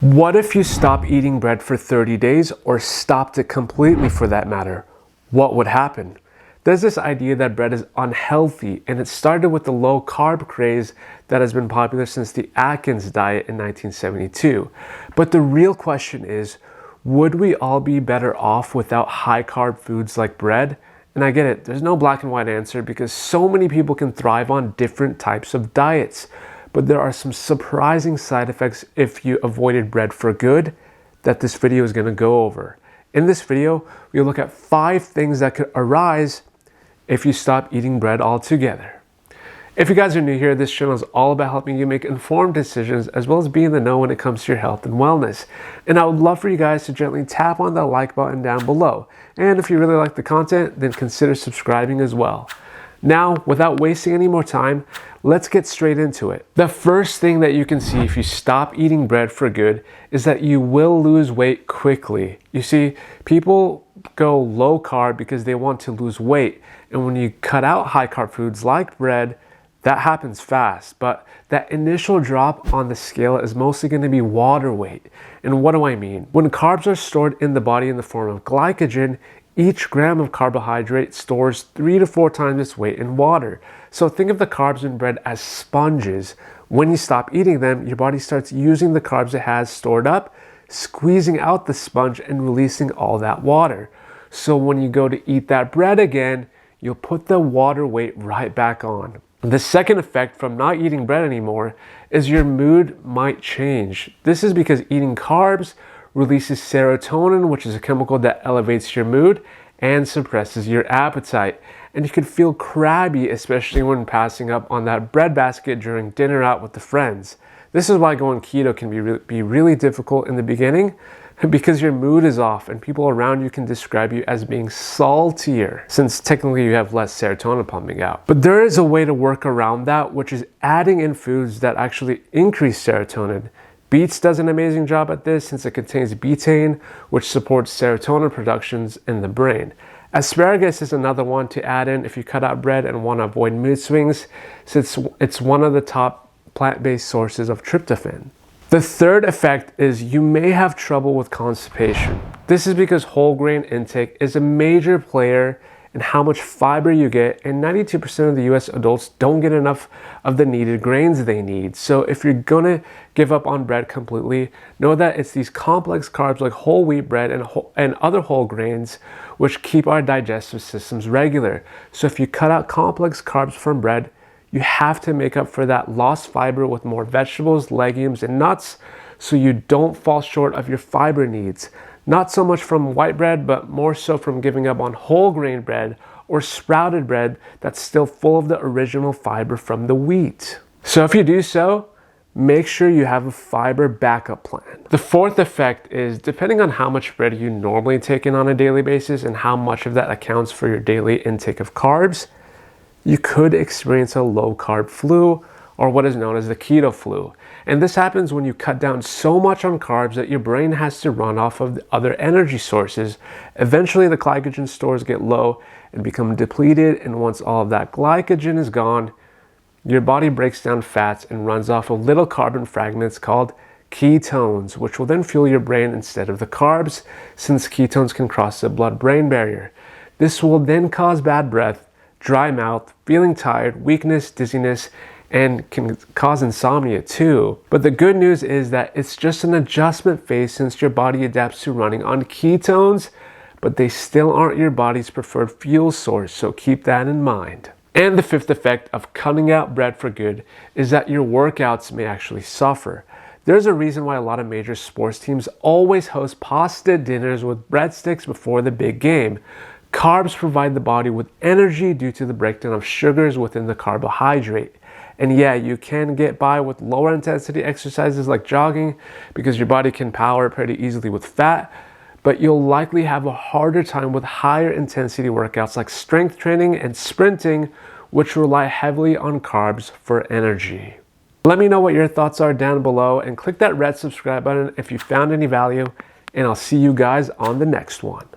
What if you stop eating bread for 30 days or stopped it completely for that matter? What would happen? There's this idea that bread is unhealthy, and it started with the low-carb craze that has been popular since the Atkins Diet in 1972. But the real question is, would we all be better off without high-carb foods like bread? And I get it, there's no black and white answer because so many people can thrive on different types of diets. But there are some surprising side effects if you avoided bread for good that this video is going to go over. In this video, we'll look at 5 things that could arise if you stop eating bread altogether. If you guys are new here, this channel is all about helping you make informed decisions as well as be in the know when it comes to your health and wellness. And I would love for you guys to gently tap on that like button down below. And if you really like the content, then consider subscribing as well. Now, without wasting any more time, let's get straight into it. The first thing that you can see if you stop eating bread for good is that you will lose weight quickly. You see, people go low carb because they want to lose weight. And when you cut out high carb foods like bread, that happens fast. But that initial drop on the scale is mostly going to be water weight. And what do I mean? When carbs are stored in the body in the form of glycogen, each gram of carbohydrate stores 3 to 4 times its weight in water. So think of the carbs in bread as sponges. When you stop eating them, your body starts using the carbs it has stored up, squeezing out the sponge and releasing all that water. So when you go to eat that bread again, you'll put the water weight right back on. The second effect from not eating bread anymore is your mood might change. This is because eating carbs releases serotonin, which is a chemical that elevates your mood and suppresses your appetite. And you can feel crabby, especially when passing up on that bread basket during dinner out with the friends. This is why going keto can be really difficult in the beginning because your mood is off and people around you can describe you as being saltier since technically you have less serotonin pumping out. But there is a way to work around that, which is adding in foods that actually increase serotonin. Beets does an amazing job at this since it contains betaine, which supports serotonin productions in the brain. Asparagus is another one to add in if you cut out bread and want to avoid mood swings, since it's one of the top plant-based sources of tryptophan. The third effect is you may have trouble with constipation. This is because whole grain intake is a major player in how much fiber you get, and 92% of the US adults don't get enough of the needed grains they need. So if you're gonna give up on bread completely, know that it's these complex carbs like whole wheat bread and other whole grains which keep our digestive systems regular. So if you cut out complex carbs from bread, you have to make up for that lost fiber with more vegetables, legumes, and nuts so you don't fall short of your fiber needs. Not so much from white bread, but more so from giving up on whole grain bread or sprouted bread that's still full of the original fiber from the wheat. So if you do so, make sure you have a fiber backup plan. The fourth effect is depending on how much bread you normally take in on a daily basis and how much of that accounts for your daily intake of carbs, you could experience a low-carb flu or what is known as the keto flu. And this happens when you cut down so much on carbs that your brain has to run off of the other energy sources. Eventually the glycogen stores get low and become depleted, and once all of that glycogen is gone, your body breaks down fats and runs off of little carbon fragments called ketones, which will then fuel your brain instead of the carbs, since ketones can cross the blood-brain barrier. This will then cause bad breath, dry mouth, feeling tired, weakness, dizziness, and can cause insomnia too. But the good news is that it's just an adjustment phase since your body adapts to running on ketones, but they still aren't your body's preferred fuel source, so keep that in mind. And the fifth effect of cutting out bread for good is that your workouts may actually suffer. There's a reason why a lot of major sports teams always host pasta dinners with breadsticks before the big game. Carbs provide the body with energy due to the breakdown of sugars within the carbohydrate. And yeah, you can get by with lower intensity exercises like jogging because your body can power pretty easily with fat, but you'll likely have a harder time with higher intensity workouts like strength training and sprinting, which rely heavily on carbs for energy. Let me know what your thoughts are down below and click that red subscribe button if you found any value, and I'll see you guys on the next one.